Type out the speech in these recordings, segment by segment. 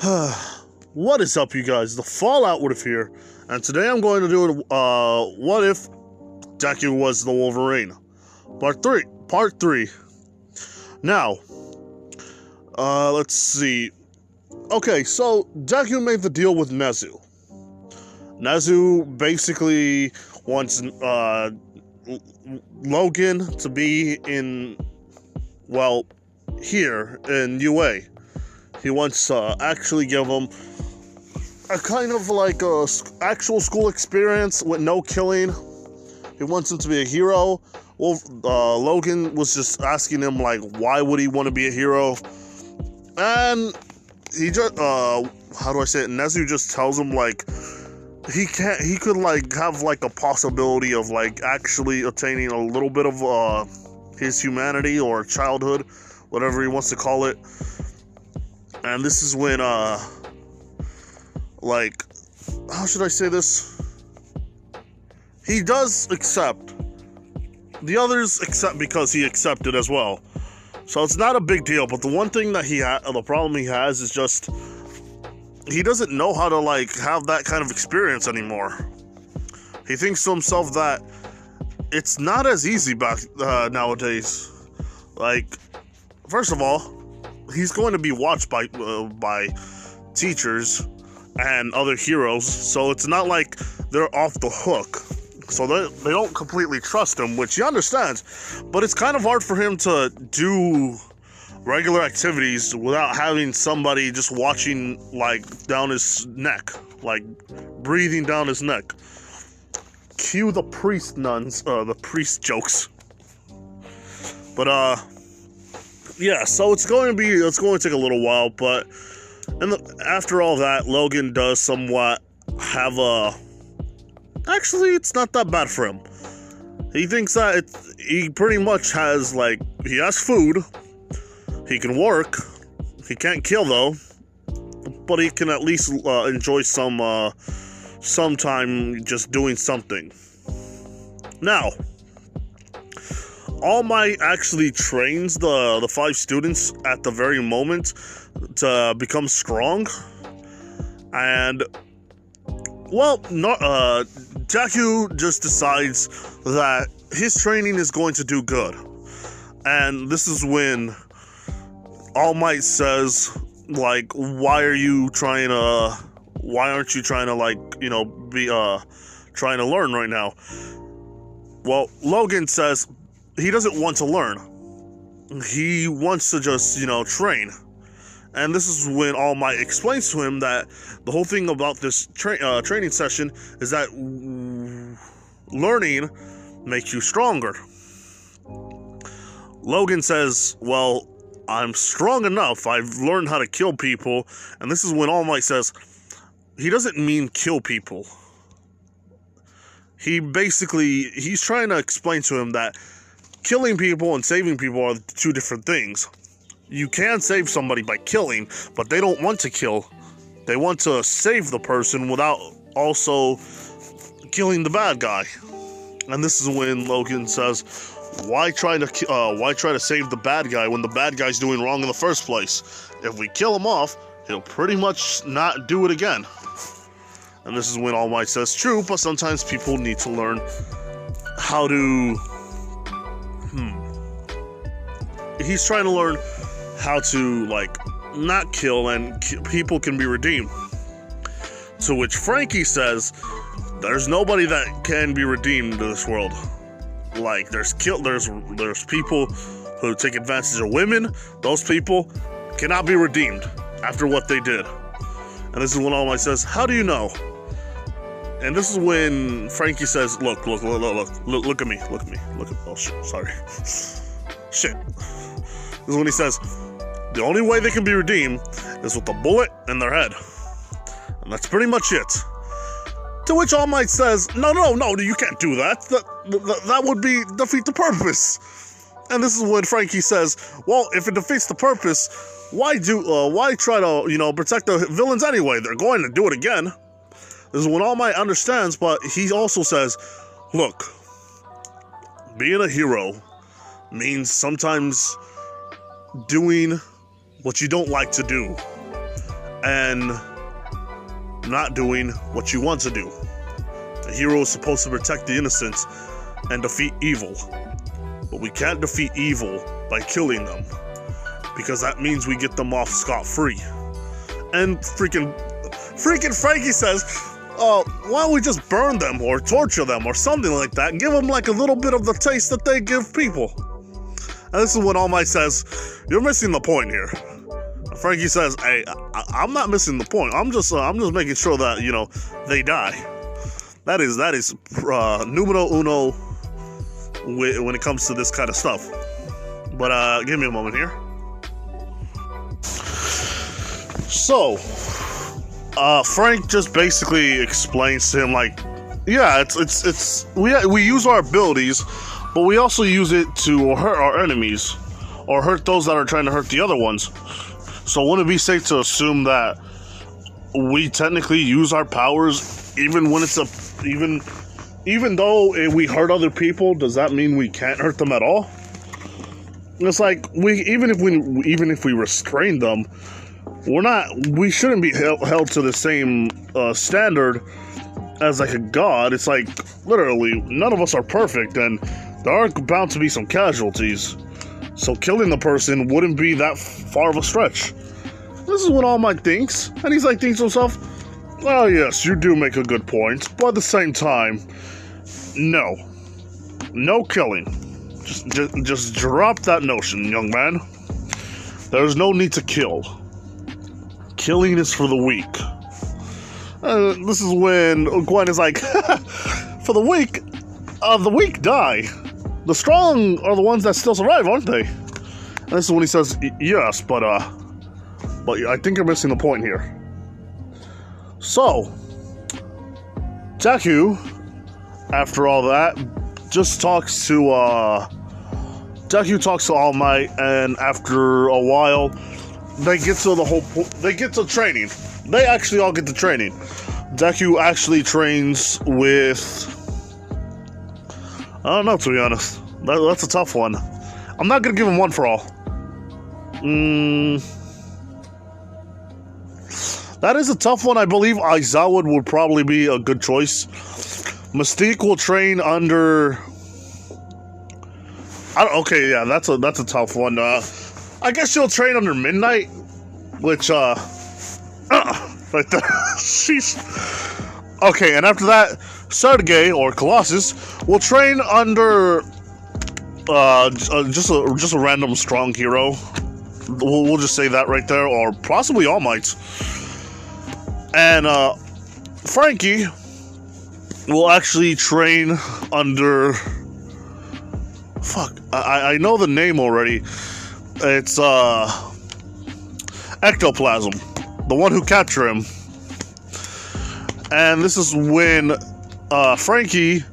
What is up, you guys? The Fallout Wood here, and today I'm going to do what if Deku was the Wolverine? Part 3. Now, let's see. Okay, so Deku made the deal with Nezu. Nezu basically wants Logan to be in, well, here in UA. He wants to actually give him a kind of like a actual school experience with no killing. He wants him to be a hero. Well, Logan was just asking him, like, why would he want to be a hero? And he just, how do I say it? Nezu just tells him, like, he could, like, have, like, a possibility of, like, actually attaining a little bit of, his humanity or childhood, whatever he wants to call it. And this is when, like, how should I say this? He does accept. The others accept because he accepted as well. So it's not a big deal, but the one thing that the problem he has is just, he doesn't know how to, like, have that kind of experience anymore. He thinks to himself that it's not as easy back, nowadays. Like, first of all, he's going to be watched by teachers and other heroes, so it's not like they're off the hook. So they don't completely trust him, which he understands, but it's kind of hard for him to do regular activities without having somebody just watching, like, down his neck, like, breathing down his neck. Cue the priest the priest jokes. But, yeah, so it's going to take a little while, but after all that, Logan does somewhat have actually, it's not that bad for him. He thinks that he pretty much has, like, he has food, he can work, he can't kill though, but he can at least enjoy some time just doing something. Now, All Might actually trains the 5 students at the very moment to become strong, and, well, Deku just decides that his training is going to do good, and this is when All Might says, like, why aren't you trying to, like, you know, be trying to learn right now? Well, Logan says he doesn't want to learn. He wants to just, you know, train. And this is when All Might explains to him that the whole thing about this training session is that learning makes you stronger. Logan says, well, I'm strong enough. I've learned how to kill people. And this is when All Might says he doesn't mean kill people. He's trying to explain to him that killing people and saving people are 2 different things. You can save somebody by killing, but they don't want to kill. They want to save the person without also killing the bad guy. And this is when Logan says, why try to save the bad guy when the bad guy's doing wrong in the first place? If we kill him off, he'll pretty much not do it again. And this is when All Might says, true, but sometimes people need to learn how to... He's trying to learn how to, like, not kill, and people can be redeemed. To which Frankie says, there's nobody that can be redeemed in this world. Like, there's people who take advantage of women. Those people cannot be redeemed after what they did. And this is when All Might says, how do you know? And this is when Frankie says, look at me, oh, sorry. Shit. This is when he says, the only way they can be redeemed is with a bullet in their head. And that's pretty much it. To which All Might says, no, you can't do that. That would defeat the purpose. And this is when Frankie says, well, if it defeats the purpose, why try to, you know, protect the villains anyway? They're going to do it again. This is when All Might understands, but he also says, look, being a hero means sometimes doing what you don't like to do. and not doing what you want to do. The hero is supposed to protect the innocent and defeat evil. But we can't defeat evil by killing them, because that means we get them off scot-free. And freaking Frankie says, why don't we just burn them or torture them or something like that? Give them like a little bit of the taste that they give people. And this is when All Might says, you're missing the point here. And Frankie says, hey, I'm not missing the point. I'm just making sure that, you know, they die. That is numero uno when it comes to this kind of stuff. But give me a moment here. So Frank just basically explains to him, like, yeah, we use our abilities, but we also use it to hurt our enemies or hurt those that are trying to hurt the other ones. So wouldn't it be safe to assume that we technically use our powers even when it's even though we hurt other people? Does that mean we can't hurt them at all? It's like even if we restrain them, we shouldn't be held to the same standard as like a god. It's like, literally, none of us are perfect, and there are bound to be some casualties. So killing the person wouldn't be that far of a stretch. This is what All Might thinks, and he's like, thinks to himself, oh yes, you do make a good point, but at the same time, no killing. Just drop that notion, young man. There's no need to kill. Killing is for the weak. This is when Gwen is like, for the weak die. The strong are the ones that still survive, aren't they? And this is when he says, yes, but I think you're missing the point here. So, Deku, after all that, just talks to, Deku talks to All Might, and after a while, they get to training. They actually all get to training. Deku actually trains with, I don't know, to be honest. That's a tough one. I'm not gonna give him one for all. That is a tough one. I believe Aizawa would probably be a good choice. Mystique will train under... okay, yeah, that's a tough one. I guess she'll train under Midnight, which, right there. Sheesh. Okay, and after that, Sergei, or Colossus, will train under, just a random strong hero. We'll just say that right there, or possibly All Might. And, Frankie will actually train under... Fuck, I know the name already. It's, Ectoplasm. The one who captured him. And this is when, Frankie,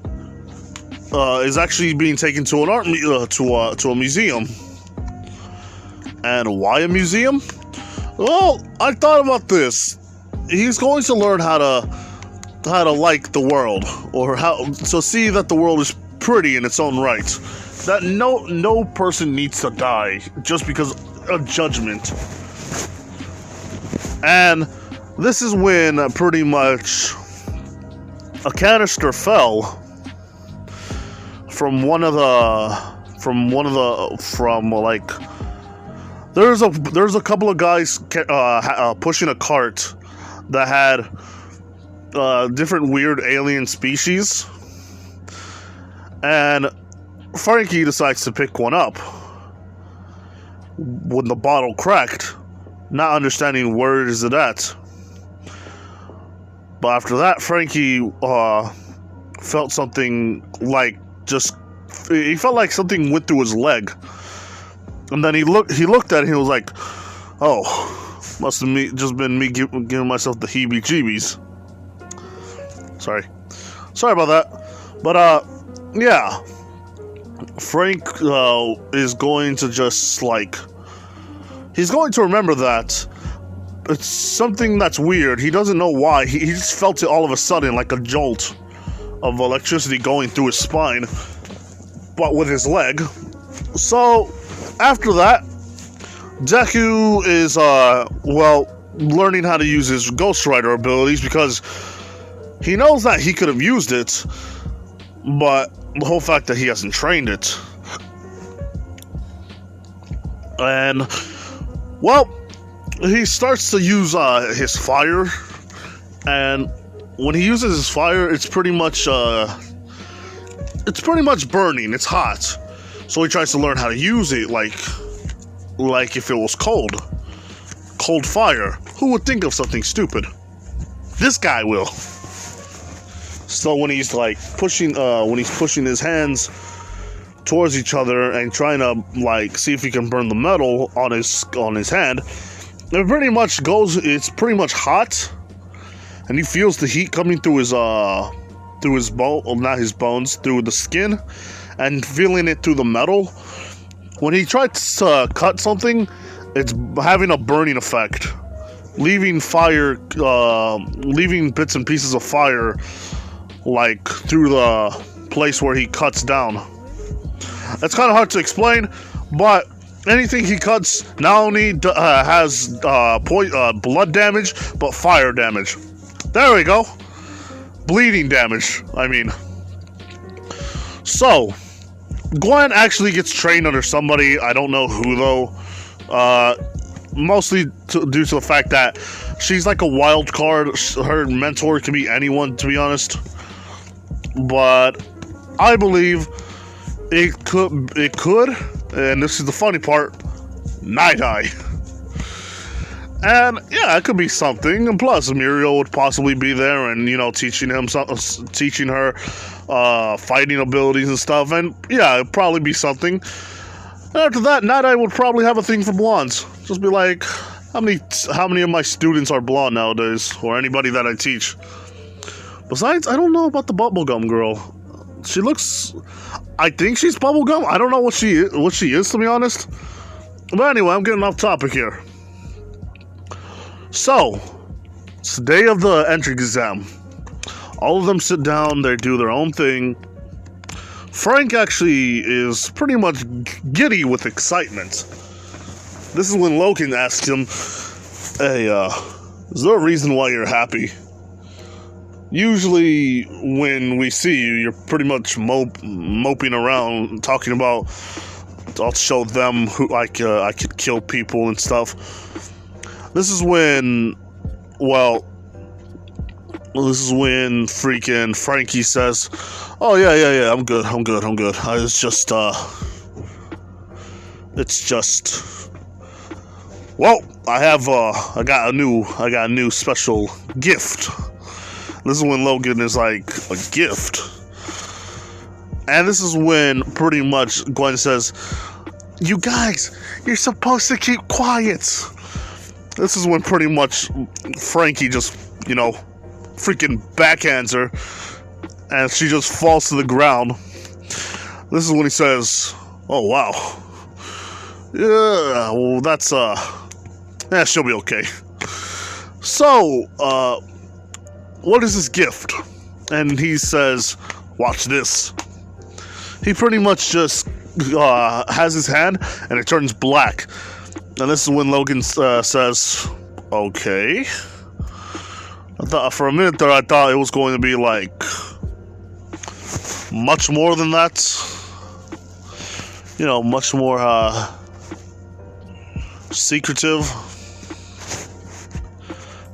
is actually being taken to an to a museum. And why a museum? Well, I thought about this. He's going to learn how to like the world, or how to see that the world is pretty in its own right. That no person needs to die just because of judgment. And this is when pretty much a canister fell from like there's a couple of guys pushing a cart that had different weird alien species, and Frankie decides to pick one up when the bottle cracked, not understanding where is it at. But after that, Frankie felt something like he felt like something went through his leg, and then he looked at it and he was like, "Oh, must have just been me giving myself the heebie-jeebies." Sorry about that. But yeah, Frank is going to just he's going to remember that it's something that's weird. He doesn't know why. He just felt it all of a sudden, like a jolt of electricity going through his spine, but with his leg. So after that, Deku is learning how to use his Ghost Rider abilities because he knows that he could have used it, but the whole fact that he hasn't trained it. And, well, he starts to use his fire, and when he uses his fire, it's pretty much burning. It's hot, so he tries to learn how to use it like if it was cold fire. Who would think of something stupid? This guy will. So when he's like pushing his hands towards each other and trying to like see if he can burn the metal on his hand, it's pretty much hot, and he feels the heat coming through his bone, not his bones, through the skin, and feeling it through the metal. When he tries to cut something, it's having a burning effect, leaving bits and pieces of fire like through the place where he cuts down. That's kind of hard to explain, but anything he cuts not only has blood damage, but fire damage. There we go. Bleeding damage, I mean. So, Gwen actually gets trained under somebody, I don't know who though. Mostly due to the fact that she's like a wild card. Her mentor can be anyone, to be honest. But I believe it could, and this is the funny part, Night Eye. And yeah, it could be something. And plus, Muriel would possibly be there, and teaching her fighting abilities and stuff. And yeah, it'd probably be something. And after that, Night Eye would probably have a thing for blondes. Just be like, how many of my students are blonde nowadays, or anybody that I teach? Besides, I don't know about the bubblegum girl. She looks, I think she's bubblegum. I don't know what she is, to be honest. But anyway, I'm getting off topic here. So, it's the day of the entrance exam. All of them sit down, they do their own thing. Frank actually is pretty much giddy with excitement. This is when Logan asks him, hey, is there a reason why you're happy? Usually, when we see you, you're pretty much moping around, talking about, I'll show them who I could kill people and stuff. This is when freaking Frankie says, oh, yeah, I'm good. Well, I got a new special gift. This is when Logan is like, a gift. And this is when pretty much Gwen says, you guys, you're supposed to keep quiet. This is when pretty much Frankie just, freaking backhands her, and she just falls to the ground. This is when he says, oh, wow. Yeah, well, that's, she'll be okay. So, what is this gift? And he says, watch this. He pretty much just has his hand, and it turns black. And this is when Logan says, okay. I thought for a minute there, I thought it was going to be like much more than that. Much more secretive.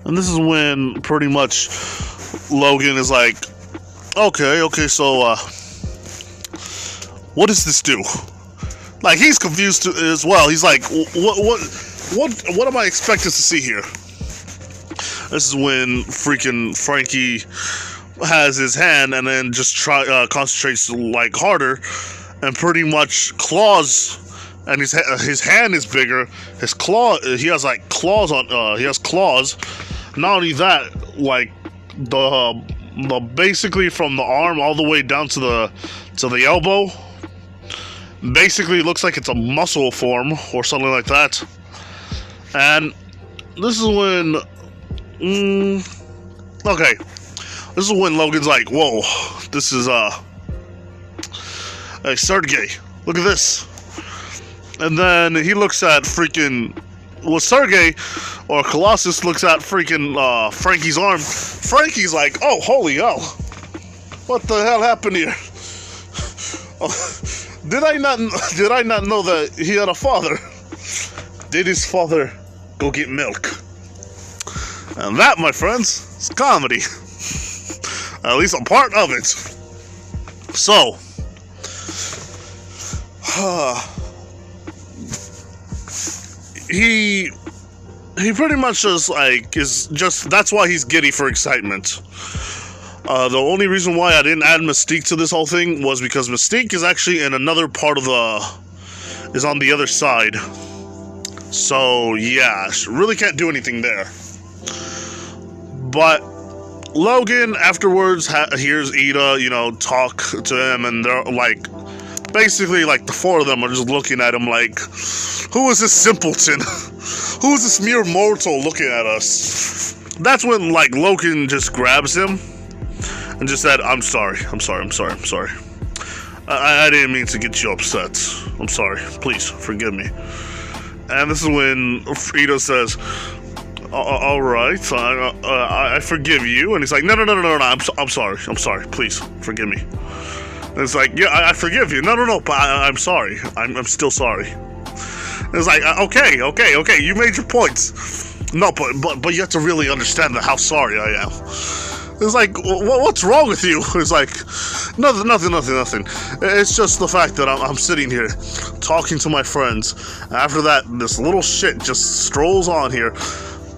And this is when pretty much Logan is like, okay, so what does this do? Like, he's confused as well. He's like, what am I expected to see here? This is when freaking Frankie has his hand and then just concentrates like harder, and pretty much claws, and his hand is bigger. His claw, he has like claws on. He has claws. Not only that, like the basically from the arm all the way down to the elbow. Basically, it looks like it's a muscle form or something like that. And this is when, okay, this is when Logan's like, whoa, this is hey, Sergey, look at this. And then he looks at freaking Sergey or Colossus looks at freaking Frankie's arm. Frankie's like, oh, holy hell. What the hell happened here? Did I not know that he had a father? Did his father go get milk? And that, my friends, is comedy. At least a part of it. So, he pretty much just that's why he's giddy for excitement. The only reason why I didn't add Mystique to this whole thing was because Mystique is actually in another part of is on the other side. So, yeah, really can't do anything there. But Logan afterwards hears Ida, talk to him, and they're like, basically, like, the four of them are just looking at him like, who is this simpleton? Who is this mere mortal looking at us? That's when, like, Logan just grabs him and just said, I'm sorry. I didn't mean to get you upset. I'm sorry. Please, forgive me. And this is when Ida says, all right, I forgive you. And he's like, no, I'm sorry. Please, forgive me. And it's like, yeah, I forgive you. No, but I'm sorry. I'm still sorry. And it's like, okay, you made your points. No, but you have to really understand how sorry I am. It's like, what's wrong with you? It's like, nothing. It's just the fact that I'm sitting here talking to my friends. After that, this little shit just strolls on here,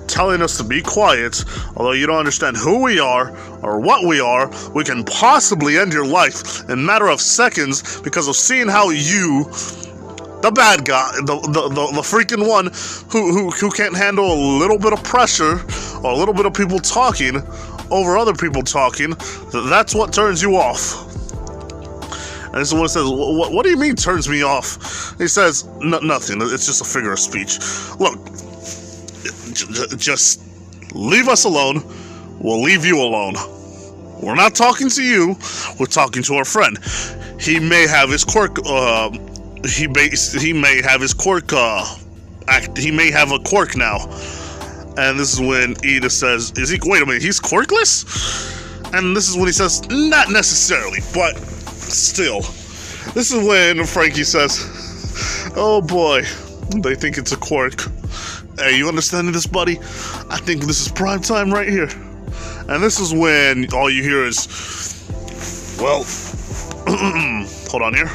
telling us to be quiet. Although you don't understand who we are or what we are, we can possibly end your life in a matter of seconds because of seeing how you, the bad guy, the freaking one who can't handle a little bit of pressure or a little bit of people talking over other people talking, that's what turns you off. And this is what it says, what do you mean turns me off? He says, nothing, it's just a figure of speech. Look, just leave us alone, we'll leave you alone. We're not talking to you, we're talking to our friend. He may have his quirk, he may have his quirk, he may have a quirk now. And this is when Ida says, wait a minute, he's quirkless? And this is when he says, not necessarily, but still. This is when Frankie says, oh boy, they think it's a quirk. Hey, you understanding this, buddy? I think this is prime time right here. And this is when all you hear is, well, hold on here.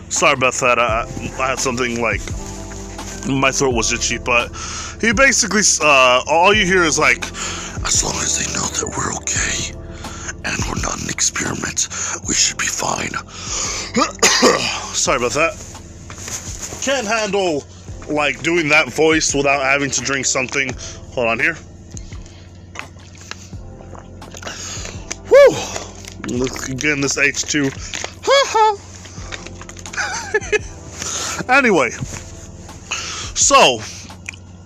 Sorry about that, I had something like, my throat was itchy, but he basically, all you hear is like, as long as they know that we're okay, and we're not an experiment, we should be fine. Sorry about that. Can't handle, like, doing that voice without having to drink something. Hold on here. Woo! Look again, this H2. Anyway. So,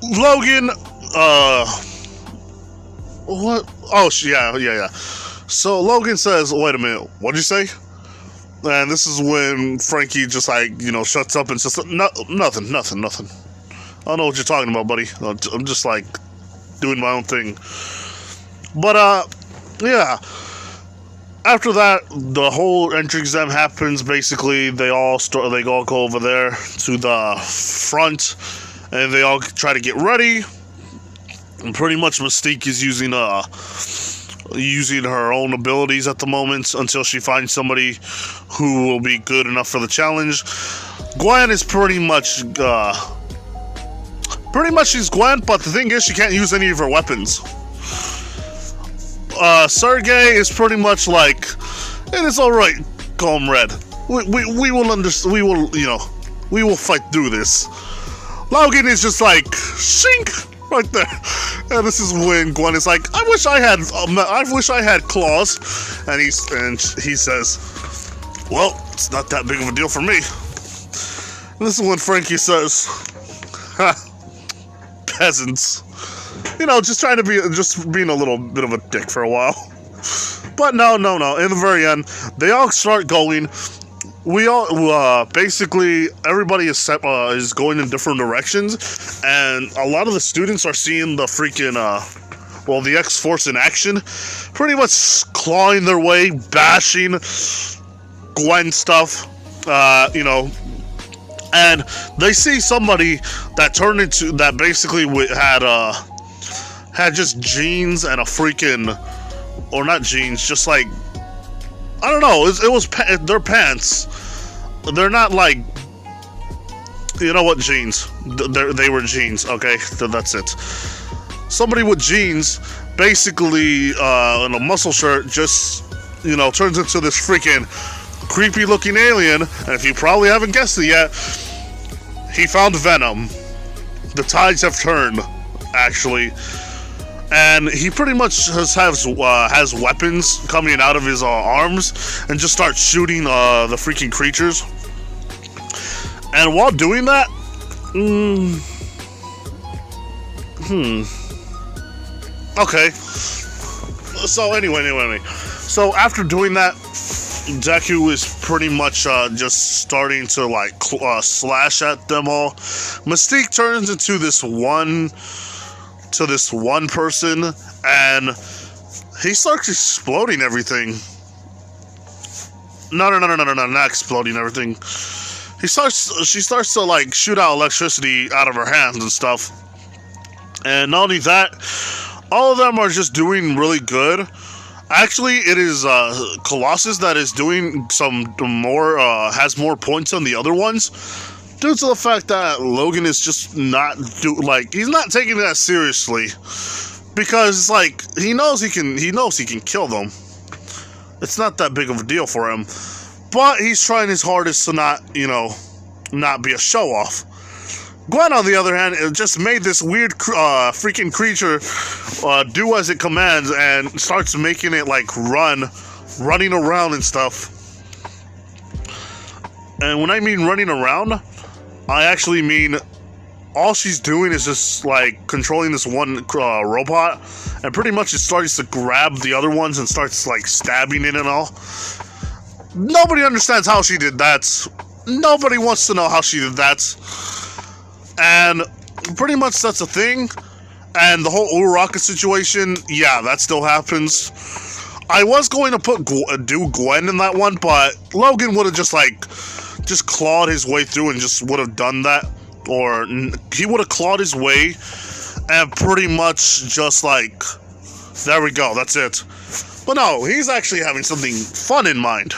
Logan, what? Oh, yeah. So, Logan says, wait a minute, what'd you say? And this is when Frankie just, like, shuts up and says, nothing. I don't know what you're talking about, buddy. I'm just, like, doing my own thing. But, yeah. After that, the whole entry exam happens. Basically, they all go over there to the front, and they all try to get ready. And pretty much Mystique is using her own abilities at the moment until she finds somebody who will be good enough for the challenge. Gwen is pretty much she's Gwen, but the thing is she can't use any of her weapons. Sergey is pretty much like, it is alright, comrade. We will fight through this. Logan is just like, shink, right there. And this is when Gwen is like, I wish I had claws. And he says, well, it's not that big of a deal for me. And this is when Frankie says, ha, peasants. Just trying to being a little bit of a dick for a while. But no. In the very end, they all start going. we all basically everybody is going in different directions, and a lot of the students are seeing the freaking the X-Force in action, pretty much clawing their way, bashing Gwen stuff, and they see somebody that basically had just jeans and a freaking, or not jeans, just like, I don't know, it was their pants. They're not like, you know what, jeans. They were jeans, okay? That's it. Somebody with jeans, basically, in a muscle shirt, just, turns into this freaking creepy looking alien. And if you probably haven't guessed it yet, he found Venom. The tides have turned, actually. And he pretty much has weapons coming out of his arms and just starts shooting the freaking creatures. And while doing that, okay. So anyway. So after doing that, Deku is pretty much just starting to like slash at them all. Mystique turns into this one person, and he starts exploding everything. No, not exploding everything. She starts to like shoot out electricity out of her hands and stuff. And not only that, all of them are just doing really good. Actually, it is Colossus that is doing some more, has more points than the other ones, due to the fact that Logan is just he's not taking that seriously, because it's like he knows he can kill them. It's not that big of a deal for him, but he's trying his hardest to not be a show off. Gwen, on the other hand, just made this weird freaking creature do as it commands and starts making it like running around and stuff. And when I mean running around, I actually mean all she's doing is just like controlling this one robot, and pretty much it starts to grab the other ones and starts like stabbing it and all. Nobody understands how she did that. Nobody wants to know how she did that. And pretty much that's a thing. And the whole Uraraka situation, yeah, that still happens. I was going to do Gwen in that one, but Logan would have just clawed his way through and just would have done that. Or he would have clawed his way and pretty much just like, there we go, that's it. But no, he's actually having something fun in mind.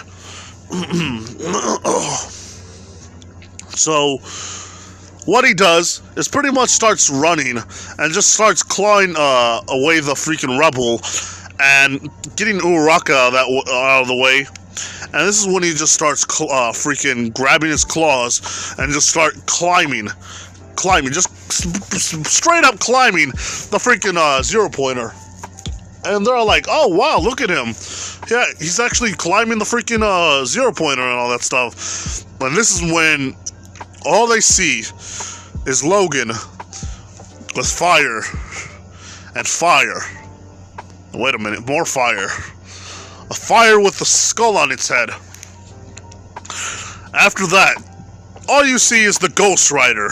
So what he does is pretty much starts running and just starts clawing away the freaking rubble and getting Uraraka out of the way. And this is when he just starts freaking grabbing his claws and just start climbing, just straight up climbing the freaking zero-pointer. And they're like, oh wow, look at him. Yeah, he's actually climbing the freaking zero-pointer and all that stuff. And this is when all they see is Logan with fire and fire. Wait a minute, more fire. A fire with a skull on its head. After that, all you see is the Ghost Rider.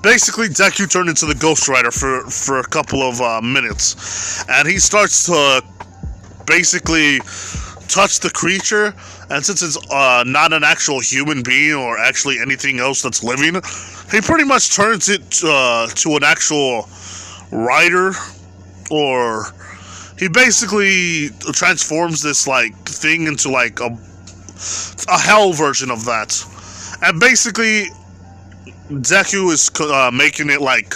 Basically, Deku turned into the Ghost Rider for a couple of minutes, and he starts to basically touch the creature. And since it's not an actual human being or actually anything else that's living, he pretty much turns it to an actual rider, or he basically transforms this like thing into like a hell version of that. And basically Deku is making it like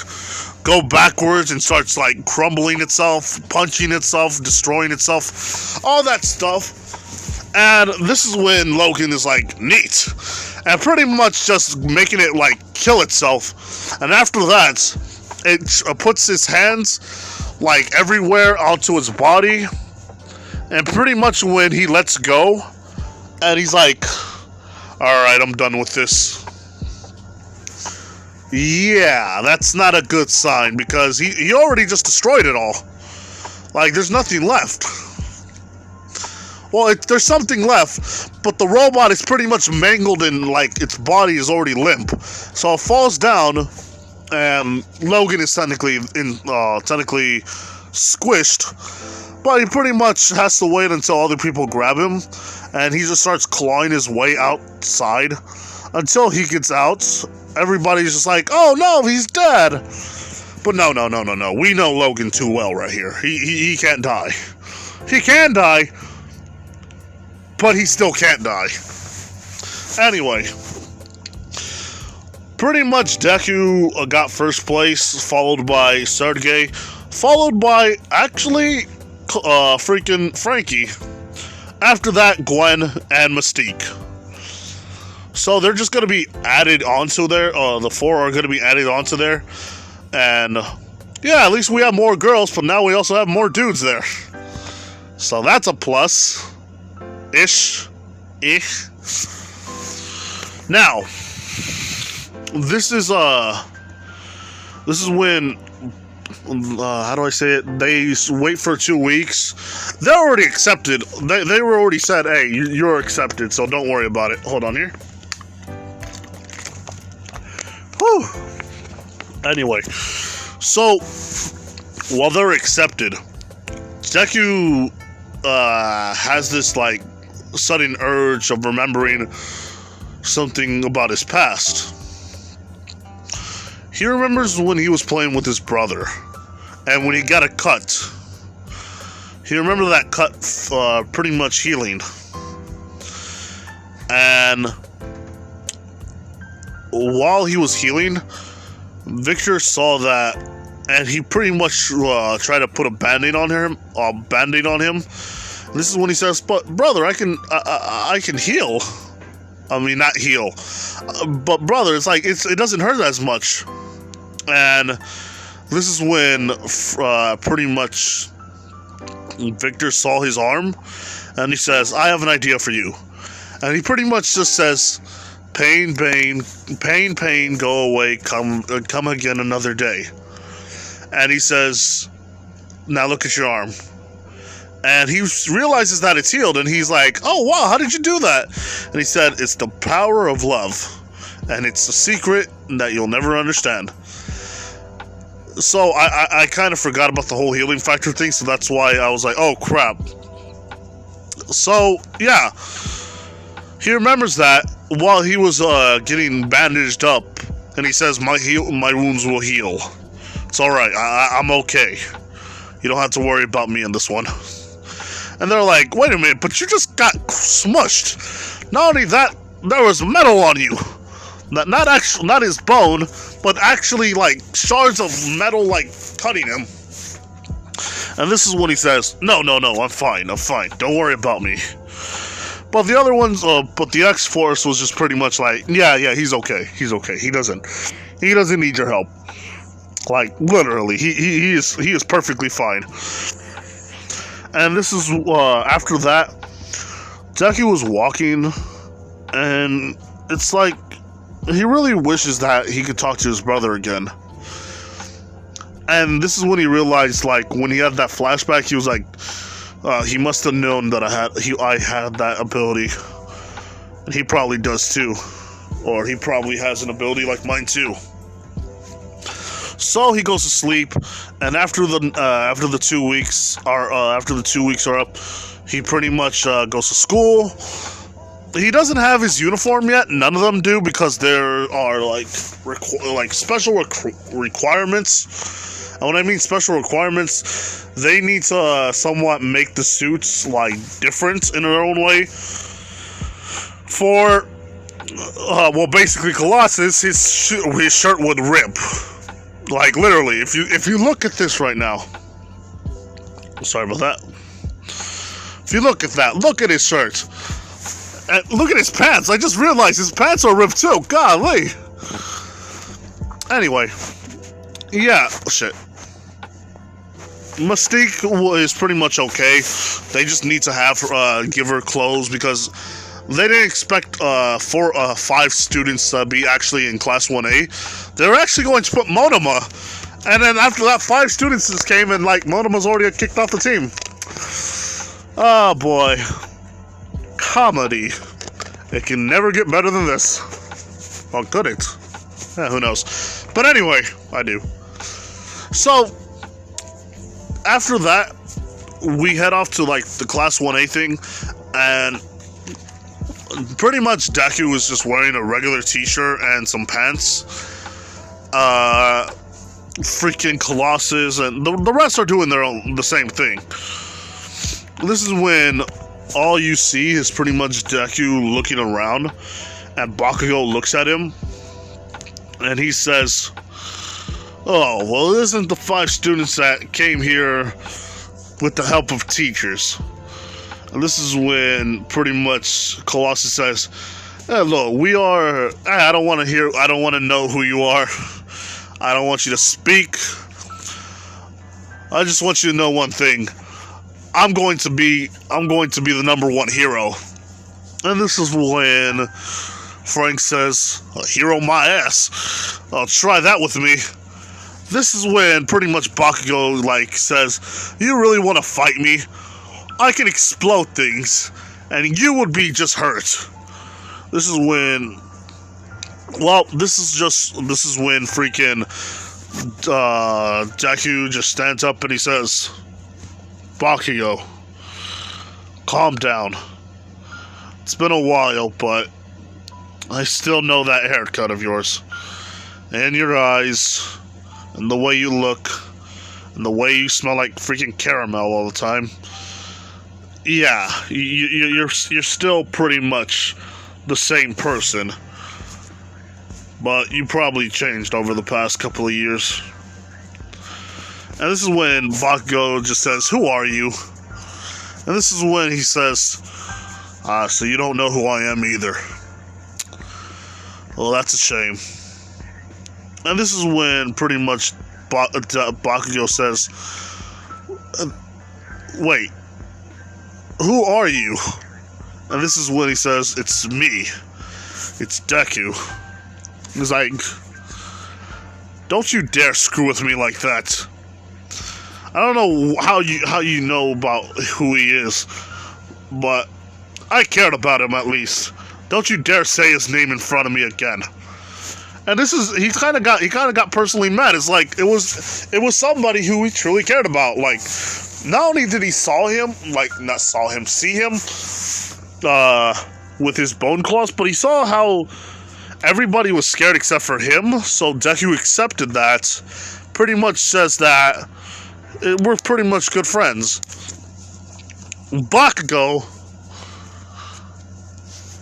go backwards and starts like crumbling itself, punching itself, destroying itself, all that stuff. And this is when Logan is like, neat, and pretty much just making it like kill itself. And after that, it puts its hands like everywhere onto its body, and pretty much when he lets go and he's like, alright, I'm done with this. Yeah, that's not a good sign, because he already just destroyed it all. Like, there's nothing left. Well, there's something left, but the robot is pretty much mangled and like its body is already limp. So it falls down, and Logan is technically squished, but he pretty much has to wait until other people grab him, and he just starts clawing his way outside until he gets out. Everybody's just like, "Oh no, he's dead!" But no. We know Logan too well right here. He can't die. He can die, but he still can't die. Anyway, pretty much Deku got first place, followed by Sergei, followed by actually freaking Frankie. After that, Gwen and Mystique. So they're just going to be added onto there. The 4 are going to be added onto there. And yeah, at least we have more girls, but now we also have more dudes there. So that's a plus. Ish. Now, this is when, how do I say it? They wait for 2 weeks. They're already accepted. They were already said, hey, you're accepted, so don't worry about it. Hold on here. Whew. Anyway, so while they're accepted, Deku has this like sudden urge of remembering something about his past. He remembers when he was playing with his brother, and when he got a cut. He remembered that cut pretty much healing. And while he was healing, Victor saw that, and he pretty much tried to put a band-aid on him. This is when he says, "But brother, I can heal. I mean, not heal, but brother, it's like it doesn't hurt as much." And this is when pretty much Victor saw his arm, and he says, "I have an idea for you." And he pretty much just says, "Pain, go away, come again another day." And he says, "Now look at your arm." And he realizes that it's healed, and he's like, "Oh wow, how did you do that?" And he said, "It's the power of love, and it's a secret that you'll never understand." So I kind of forgot about the whole healing factor thing, so that's why I was like, oh crap. So yeah, he remembers that while he was getting bandaged up, and he says, my wounds will heal. It's alright, I'm okay. You don't have to worry about me in this one. And they're like, wait a minute, but you just got smushed. Not only that, there was metal on you. Not his bone, but actually like shards of metal like cutting him. And this is when he says, no, I'm fine. Don't worry about me. But the other ones, but the X-Force was just pretty much like, yeah, he's okay. He doesn't need your help. Like literally, he is perfectly fine. And this is after that, Deku was walking, and it's like he really wishes that he could talk to his brother again. And this is when he realized, like, when he had that flashback, he was like, he must have known that I had that ability. And he probably does too. Or he probably has an ability like mine too. So he goes to sleep, and after the 2 weeks are up, he pretty much goes to school. He doesn't have his uniform yet. None of them do, because there are like special requirements. And when I mean special requirements, they need to somewhat make the suits like different in their own way. For well, basically Colossus, his shirt would rip. Like literally, if you look at this right now. Sorry about that. If you look at that, look at his shirt. And look at his pants. I just realized his pants are ripped too. Golly. Anyway. Yeah. Shit. Mystique is pretty much okay. They just need to give her clothes, because they didn't expect 5 students to be actually in Class 1A. They were actually going to put Monoma. And then after that, 5 students just came, and like Monoma's already kicked off the team. Oh boy. comedy. It can never get better than this. Or could it? Yeah, who knows? But anyway, I do. So, after that, we head off to, like, the Class 1A thing, and pretty much Deku was just wearing a regular t-shirt and some pants. Freaking Colossus and the rest are doing the same thing. This is when all you see is pretty much Deku looking around, and Bakugo looks at him, and he says, "Oh, well, it isn't the 5 students that came here with the help of teachers." And this is when pretty much Colossus says, "Hey, look, we are, I don't want to know who you are. I don't want you to speak. I just want you to know one thing. I'm going to be the #1 hero." And this is when Frank says, "A hero my ass. I'll try that with me." This is when pretty much Bakugo, like, says, "You really want to fight me? I can explode things, and you would be just hurt." This is when, well, this is when freaking Deku just stands up and he says, "Bakugo, calm down. It's been a while, but I still know that haircut of yours, and your eyes, and the way you look, and the way you smell like freaking caramel all the time. Yeah, you're still pretty much the same person, but you probably changed over the past couple of years." And this is when Bakugo just says, "Who are you?" And this is when he says, "So you don't know who I am either. Well, that's a shame." And this is when pretty much Bakugo says, "Wait, who are you?" And this is when he says, "It's me. It's Deku." He's like, "Don't you dare screw with me like that. I don't know how you know about who he is, but I cared about him at least. Don't you dare say his name in front of me again." And this is, he kind of got personally mad. It's like it was somebody who he truly cared about. Like, not only did he see him with his bone claws, but he saw how everybody was scared except for him. So Deku accepted that. Pretty much says that we're pretty much good friends. Bakugo,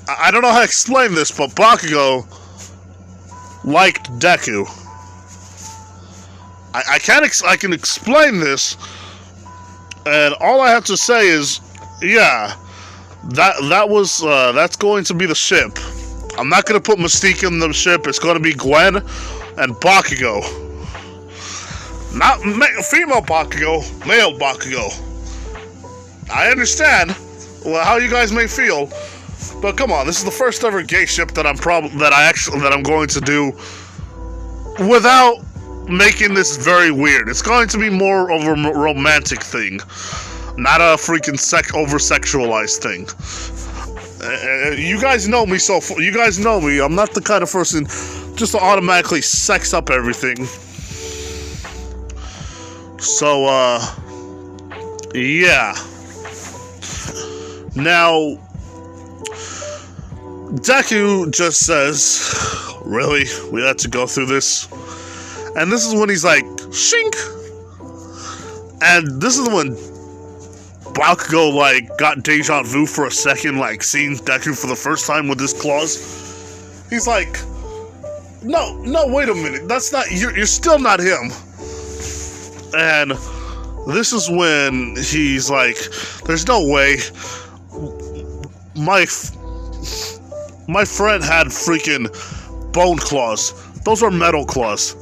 I don't know how to explain this, but Bakugo liked Deku. I can explain this, and all I have to say is, yeah, that's going to be the ship. I'm not going to put Mystique in the ship. It's going to be Gwen and Bakugo. Not female Bakugo, male Bakugo. I understand how you guys may feel, but come on, this is the first ever gay ship that I'm going to do without making this very weird. It's going to be more of a romantic thing, not a freaking over-sexualized thing. You guys know me, you guys know me. I'm not the kind of person just to automatically sex up everything. So, yeah. Now, Deku just says, "Really? We had to go through this?" And this is when he's like, "Shink!" And this is when Bakugo, like, got deja vu for a second, like, seeing Deku for the first time with his claws. He's like, No, wait a minute. That's not, you're still not him." And this is when he's like, "There's no way. My friend had freaking bone claws. Those are metal claws."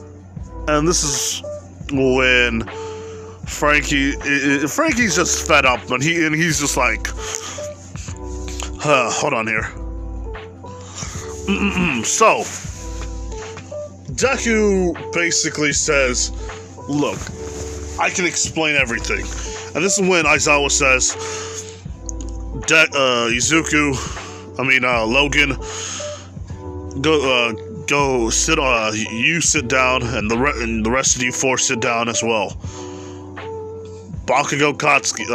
And this is when Frankie's just fed up, and he's just like, hold on here. So Deku basically says, "Look, I can explain everything." And this is when Aizawa says, Logan, go sit. You sit down, and the rest of you four sit down as well. Bakugo, Katsuki,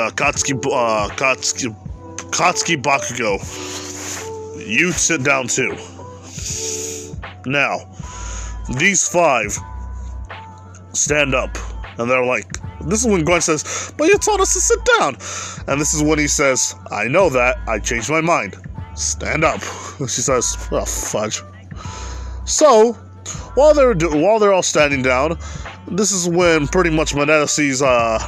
Bakugo, you sit down too. Now, these five stand up, and they're like, this is when Gwen says, but you told us to sit down. And this is when he says, I know that, I changed my mind. Stand up. She says, oh, fudge. So, while they're all standing down, this is when pretty much Mineta sees, how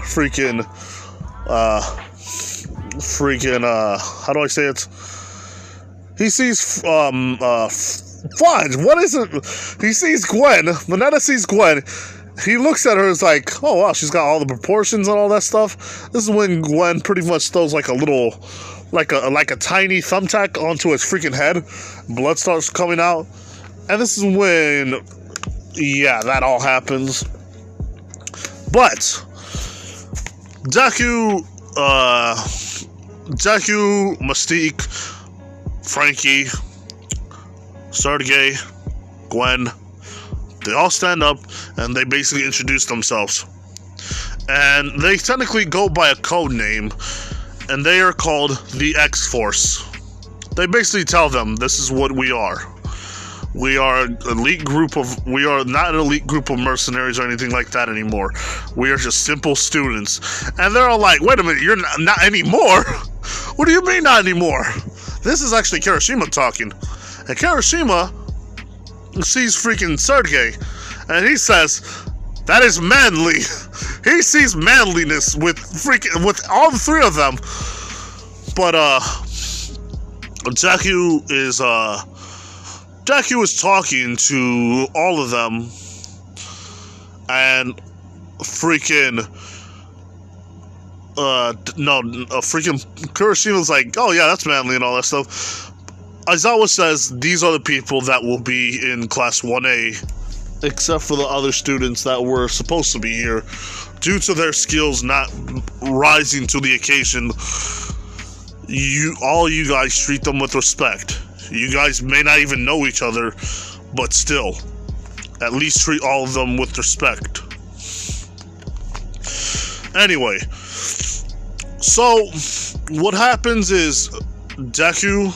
do I say it? He sees, fudge, what is it? He sees Gwen, Mineta sees Gwen. He looks at her and is like, oh wow, she's got all the proportions and all that stuff. This is when Gwen pretty much throws like a little, like a tiny thumbtack onto his freaking head. Blood starts coming out. And this is when, yeah, that all happens. But Deku, Mystique, Frankie, Sergei, Gwen, they all stand up and they basically introduce themselves. And they technically go by a code name, and they are called the X-Force. They basically tell them, this is what we are. We are not an elite group of mercenaries or anything like that anymore. We are just simple students. And they're all like, wait a minute, you're not anymore? What do you mean not anymore? This is actually Kirishima talking. And Kirishima sees freaking Sergei, and he says, that is manly. He sees manliness with all the three of them. But Deku is talking to all of them, and freaking Kirishima's like, oh yeah, that's manly and all that stuff. Aizawa says these are the people that will be in Class 1A, except for the other students that were supposed to be here. Due to their skills not rising to the occasion, all you guys treat them with respect. You guys may not even know each other, but still, at least treat all of them with respect. Anyway, so what happens is Deku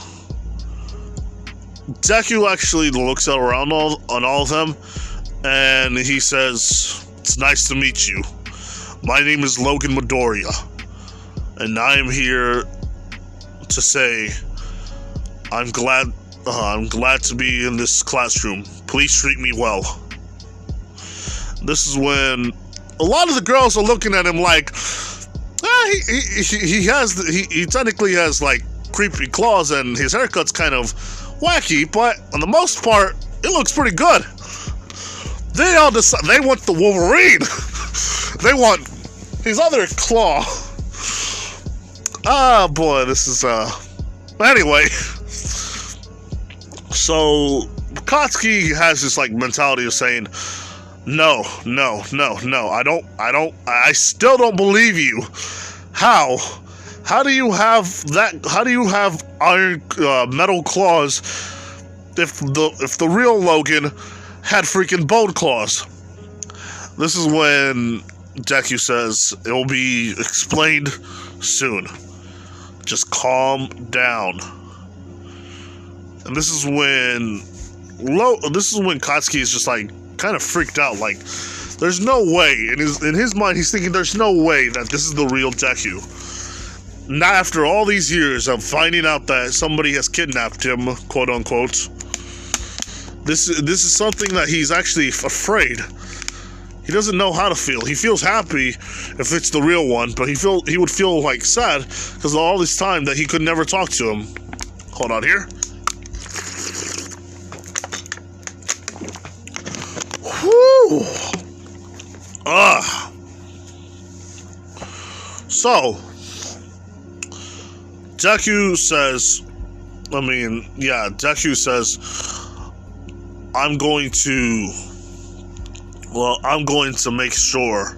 actually looks around on all of them, and he says, it's nice to meet you. My name is Logan Midoriya, and I am here to say I'm glad to be in this classroom. Please treat me well. This is when a lot of the girls are looking at him like, he technically has like creepy claws, and his haircut's kind of wacky, but on the most part, it looks pretty good. They all decide they want the Wolverine. They want his other claw. Ah, boy, this is anyway. So Katsuki has this like mentality of saying, no, I still don't believe you. How do you have that? How do you have iron metal claws if the real Logan had freaking bone claws? This is when Deku says it will be explained soon. Just calm down. And this is when Katsuki is just like kind of freaked out. Like, there's no way in his mind he's thinking there's no way that this is the real Deku. Not after all these years of finding out that somebody has kidnapped him, quote unquote. This is something that he's actually afraid. He doesn't know how to feel. He feels happy if it's the real one, but he would feel like sad because of all this time that he could never talk to him. Hold on here. Whew. So Deku says, Deku says, I'm going to make sure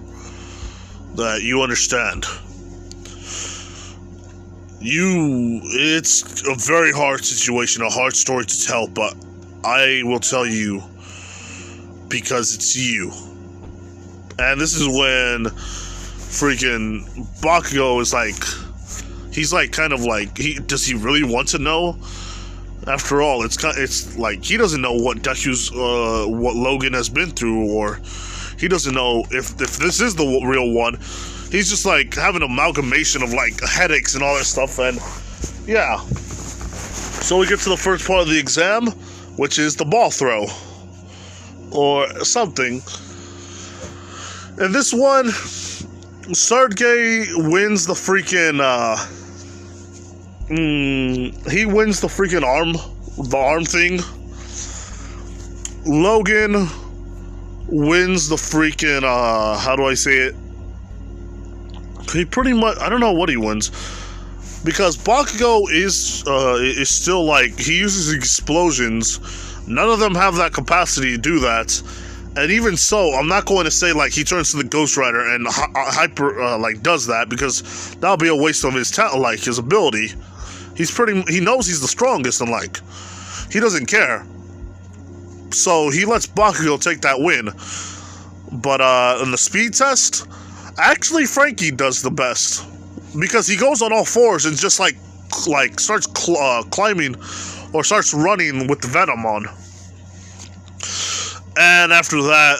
that you understand. It's a very hard situation, a hard story to tell, but I will tell you because it's you. And this is when freaking Bakugo is like, he's like kind of like, does he really want to know? After all, it's like he doesn't know what Deku's what Logan has been through, or he doesn't know if this is the real one. He's just like having an amalgamation of like headaches and all that stuff, and yeah. So we get to the first part of the exam, which is the ball throw or something. And this one, Sergei wins the freaking he wins the freaking arm thing. Logan wins the freaking how do I say it? He pretty much, I don't know what he wins, because Bakugo is still like, he uses explosions. None of them have that capacity to do that. And even so, I'm not going to say like he turns to the Ghost Rider and hyper like does that, because that'll be a waste of his talent, like his ability. He knows he's the strongest, and like he doesn't care. So he lets Bakugo take that win. But in the speed test, actually Frankie does the best, because he goes on all fours and just like starts climbing or starts running with the venom on. And after that,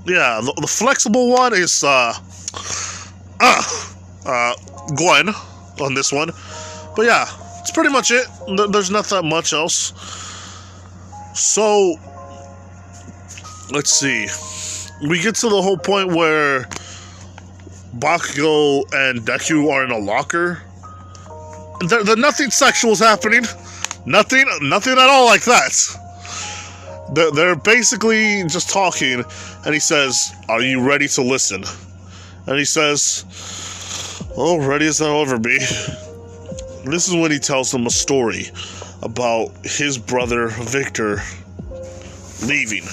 the flexible one is Gwen on this one. But yeah, it's pretty much it. There's not that much else. So let's see. We get to the whole point where Bakugo and Deku are in a locker. Nothing sexual is happening. Nothing at all like that. They're basically just talking, and he says, "Are you ready to listen?" And he says, "Oh, ready as I'll ever be." This is when he tells them a story about his brother Victor leaving,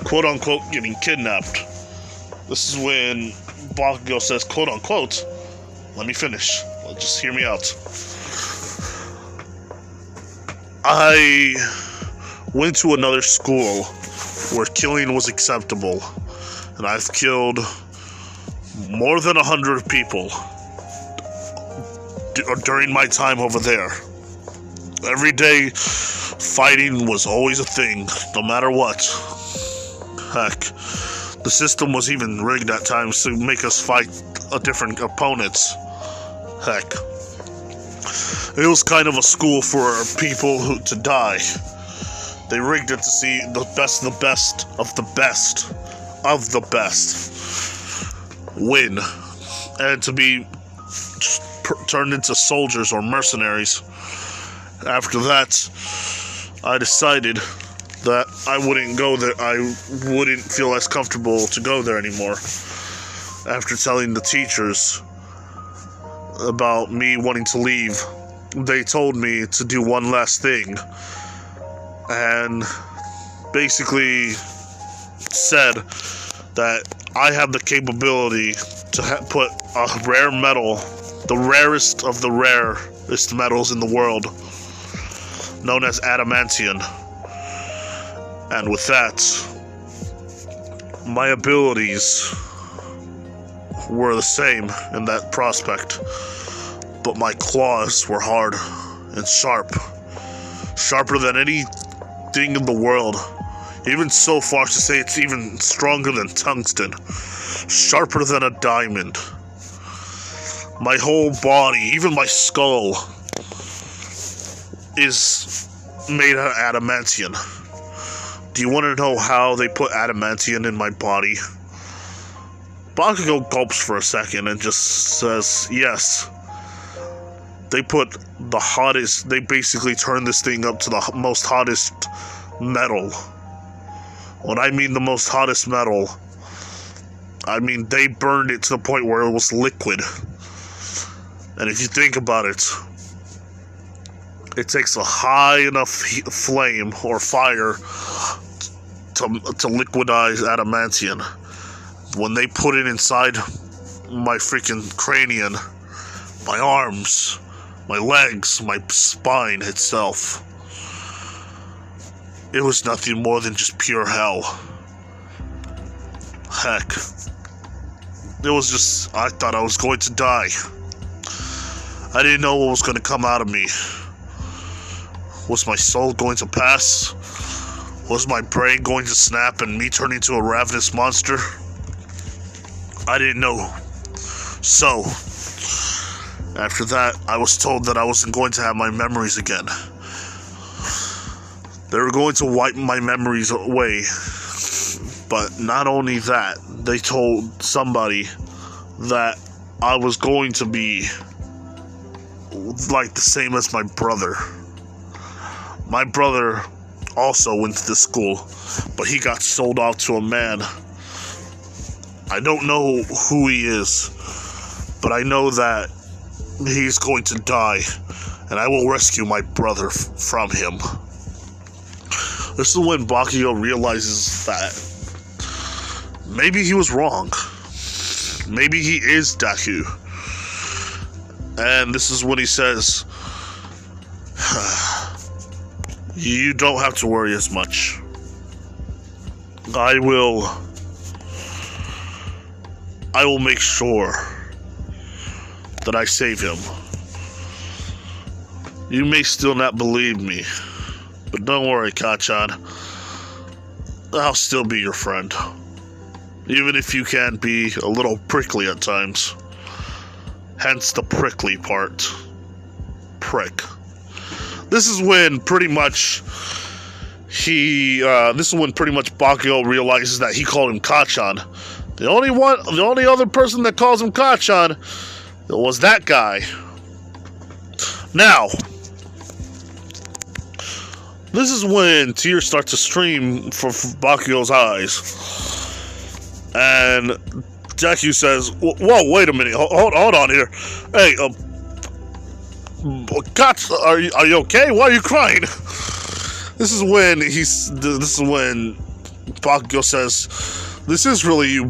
quote unquote, getting kidnapped. This is when Bakugo says, quote unquote, let me finish. Just hear me out. I went to another school where killing was acceptable, and I've killed more than 100 people during my time over there. Every day, fighting was always a thing, no matter what. Heck, the system was even rigged at times to make us fight different opponents. Heck, it was kind of a school for people to die. They rigged it to see the best of the best of the best of the best win, and to be turned into soldiers or mercenaries. After that, I decided that I wouldn't go there. I wouldn't feel as comfortable to go there anymore. After telling the teachers about me wanting to leave, they told me to do one last thing, and basically said that I have the capability to put a rare metal, the rarest of the rarest metals in the world, known as adamantium. And with that, my abilities were the same in that prospect, but my claws were hard and sharp, sharper than anything in the world, even so far to say it's even stronger than tungsten, sharper than a diamond. My whole body, even my skull, is made out of adamantium. Do you want to know how they put adamantium in my body? Bakugo gulps for a second and just says, yes. They put the hottest, they basically turned this thing up to the most hottest metal. When I mean the most hottest metal, I mean they burned it to the point where it was liquid. And if you think about it, it takes a high enough flame or fire to liquidize adamantium. When they put it inside my freaking cranium, my arms, my legs, my spine itself. It was nothing more than just pure hell. Heck. It was just, I thought I was going to die. I didn't know what was going to come out of me. Was my soul going to pass? Was my brain going to snap and me turn into a ravenous monster? I didn't know. So, after that, I was told that I wasn't going to have my memories again. They were going to wipe my memories away. But not only that, they told somebody that I was going to be like the same as my brother. My brother also went to this school, but he got sold off to a man. I don't know who he is, but I know that he's going to die, and I will rescue my brother from him. This is when Bakugo realizes that maybe he was wrong. Maybe he is Deku. And this is when he says, you don't have to worry as much. I will make sure that I save him. You may still not believe me, but don't worry, Kachan. I'll still be your friend. Even if you can be a little prickly at times. Hence the prickly part. Prick. This is when pretty much Bakugo realizes that he called him Kachan. The only other person that calls him Kachan was that guy. Now, this is when tears start to stream from Bakugo's eyes. And Deku says, whoa, wait a minute, hold on here. Hey, Katz, are you okay? Why are you crying? This is when Bakugo says, this is really you.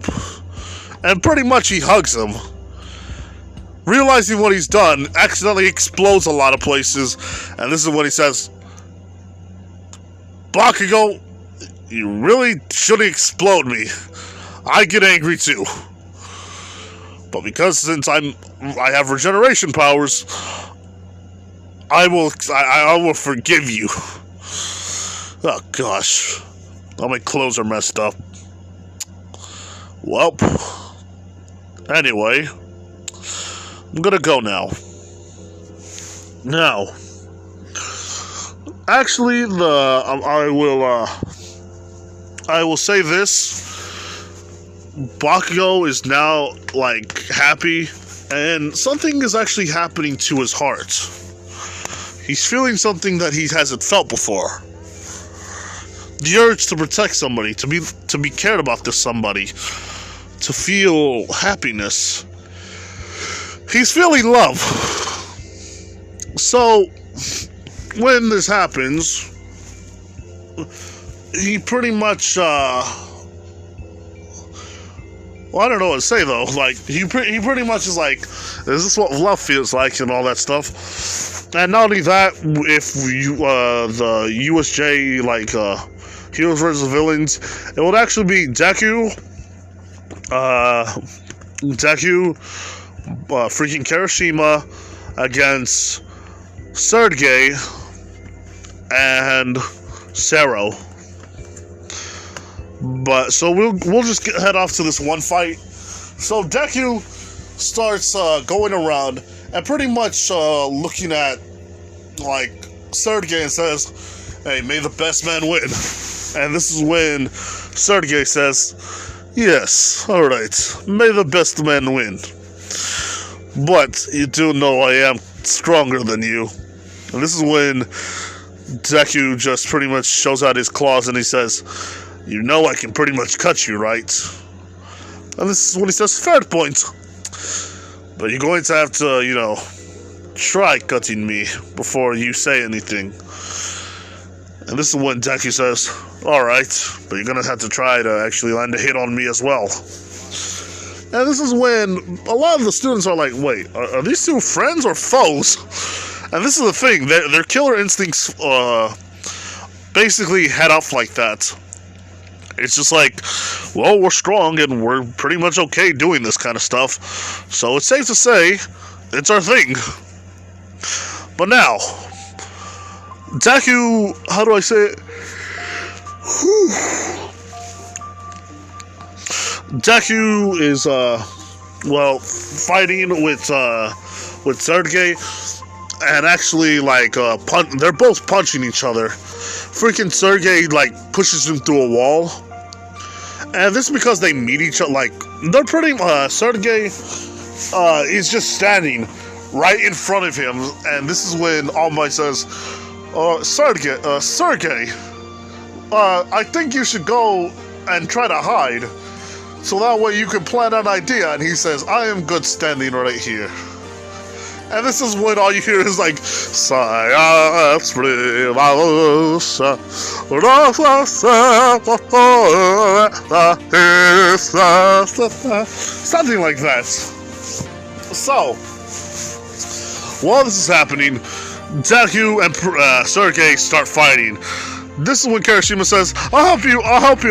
And pretty much he hugs him. Realizing what he's done, accidentally explodes a lot of places. And this is when he says, Bakugo, you really shouldn't explode me. I get angry too. But because since I have regeneration powers, I will forgive you. Oh gosh. All my clothes are messed up. Well, anyway, I'm gonna go now. Now, actually, I will say this. Bakugo is now, like, happy, and something is actually happening to his heart. He's feeling something that he hasn't felt before. The urge to protect somebody, to be cared about this somebody, to feel happiness. He's feeling love. So, when this happens, he pretty much, well, I don't know what to say though. Like he pretty much is like, is this what love feels like and all that stuff? And not only that, if you the USJ like Heroes vs Villains, it would actually be Deku, freaking Kirishima against Sergei and Sero. But so we'll just head off to this one fight. So Deku starts going around and pretty much looking at like Sergei and says, "Hey, may the best man win." And this is when Sergei says, "Yes, all right, may the best man win. But you do know I am stronger than you." And this is when Deku just pretty much shows out his claws and he says, "You know I can pretty much cut you, right?" And this is when he says, "Fair point. But you're going to have to, try cutting me before you say anything." And this is when Deku says, "Alright, but you're going to have to try to actually land a hit on me as well." And this is when a lot of the students are like, wait, are these two friends or foes? And this is the thing, their killer instincts basically head off like that. It's just like, well, we're strong and we're pretty much okay doing this kind of stuff. So it's safe to say, it's our thing. But now, deku, how do I say it? Deku is, well, fighting with Sergei, and actually, like, they're both punching each other. Freaking Sergei, like, pushes him through a wall. And this is because they meet each other, like, they're pretty, Sergei, is just standing right in front of him, and this is when All Might says, Sergei, I think you should go and try to hide, so that way you can plan an idea, and he says, I am good standing right here. And this is when all you hear is like, something like that. So, while this is happening, Deku and Sergei start fighting. This is when Kirishima says, I'll help you,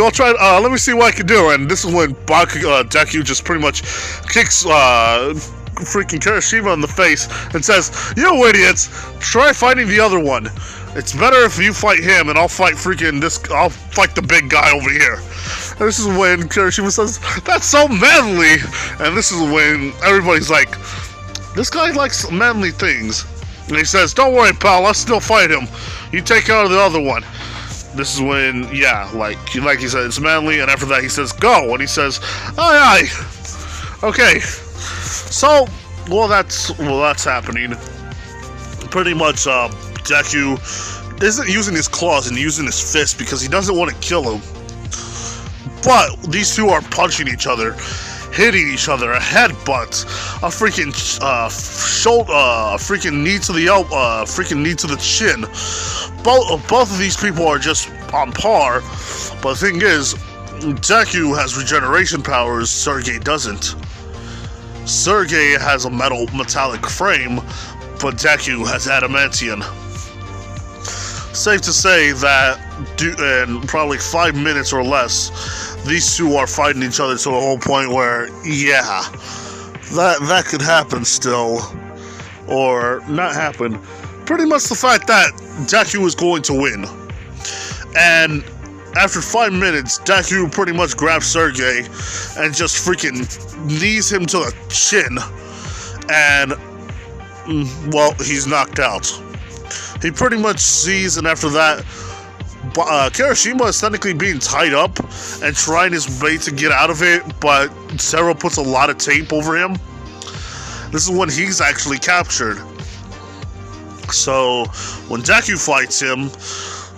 I'll try, let me see what I can do. And this is when Deku just pretty much kicks, freaking Kirishima in the face and says, you idiots, try fighting the other one. It's better if you fight him and I'll fight I'll fight the big guy over here. And this is when Kirishima says, that's so manly. And this is when everybody's like, this guy likes manly things. And he says, don't worry, pal, I'll still fight him. You take care of the other one. This is when, yeah, like he said, it's manly, and after that he says, go, and he says, aye, aye. Okay. So, while that's happening, pretty much, Deku isn't using his claws and using his fist because he doesn't want to kill him. But these two are punching each other, hitting each other, a headbutt, a freaking shoulder, freaking knee to the elbow, freaking knee to the chin. Both of these people are just on par. But the thing is, Deku has regeneration powers, Sergei doesn't. Sergei has a metallic frame, but Deku has adamantium. Safe to say that in probably 5 minutes or less, these two are fighting each other to the whole point where, yeah, that could happen still, or not happen. Pretty much the fact that Deku is going to win. And after 5 minutes, Deku pretty much grabs Sergei and just freaking knees him to the chin. And, well, he's knocked out. He pretty much sees, and after that, Kirishima is technically being tied up and trying his best to get out of it, but Zero puts a lot of tape over him. This is when he's actually captured. So, when Deku fights him,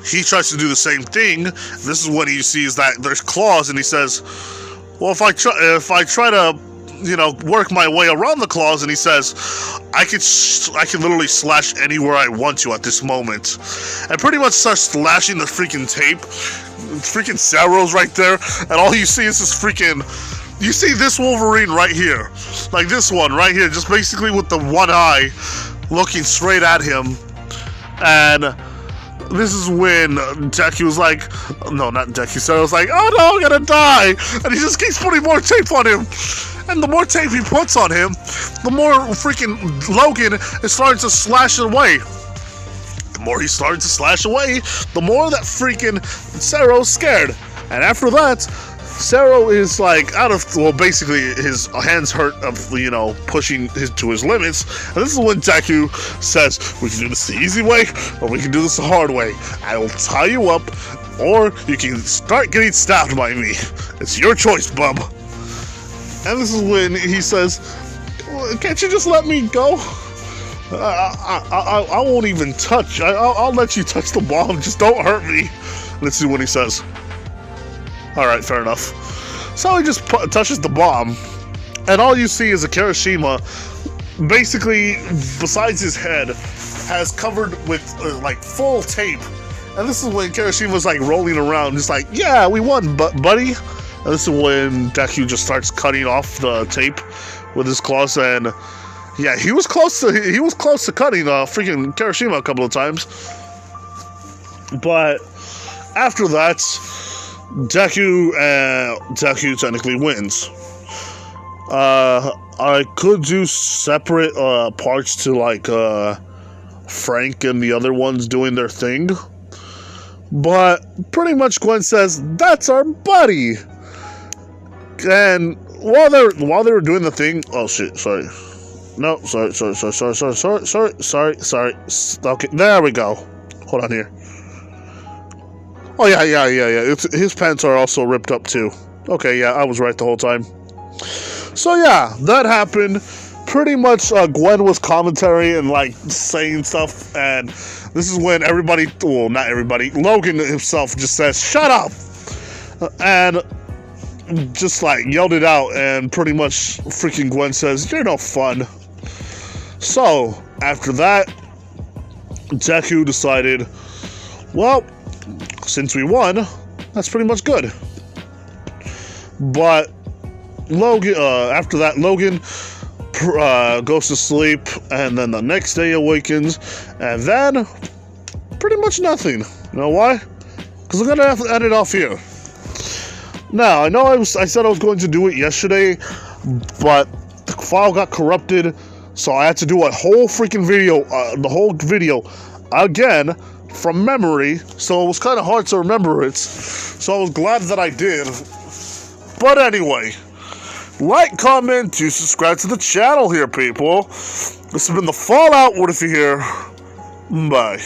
he tries to do the same thing. This is when he sees that there's claws, and he says, well, if I try to, you know, work my way around the claws, and he says, I can literally slash anywhere I want to at this moment. And pretty much starts slashing the freaking tape. Freaking Zero's right there, and all you see is this freaking, you see this Wolverine right here. Like this one right here, just basically with the one eye looking straight at him. And this is when Deku was like, no, not Deku, Zero's like, oh no, I'm gonna die! And he just keeps putting more tape on him. And the more tape he puts on him, the more freaking Logan is starting to slash away. The more he's starting to slash away, the more that freaking Zero's scared. And after that, Zero is like out of, well, basically his hands hurt of, you know, pushing to his limits. And this is when Deku says, we can do this the easy way, or we can do this the hard way. I will tie you up, or you can start getting stabbed by me. It's your choice, bub. And this is when he says, can't you just let me go? I won't even touch. I'll let you touch the bomb. Just don't hurt me. Let's see what he says. Alright, fair enough. So he just touches the bomb. And all you see is a Kirishima, basically, besides his head, has covered with, like, full tape. And this is when Kirishima's, like, rolling around, just like, yeah, we won, buddy. And this is when Deku just starts cutting off the tape with his claws, and yeah, he was close to cutting freaking Kirishima a couple of times. But after that, Deku technically wins. I could do separate parts to like Frank and the other ones doing their thing, but pretty much Gwen says that's our buddy. And while they were doing the thing, oh shit, sorry. No, sorry. Okay, there we go. Hold on here. Oh yeah. His pants are also ripped up too. Okay, yeah, I was right the whole time. So yeah, that happened. Pretty much Gwen was commentary and like saying stuff, and this is when everybody, well, not everybody, Logan himself just says, "Shut up!" And just like yelled it out, and pretty much freaking Gwen says, "You're no fun." So after that, Deku decided, well, since we won, that's pretty much good. But Logan, after that, Logan goes to sleep, and then the next day awakens, and then pretty much nothing. You know why? Because I'm gonna have to end it off here. Now I know I said I was going to do it yesterday, but the file got corrupted, so I had to do a whole freaking video, the whole video again from memory. So it was kind of hard to remember it. So I was glad that I did. But anyway, like, comment, to subscribe to the channel here, people. This has been the Fallout. What if you hear? Bye.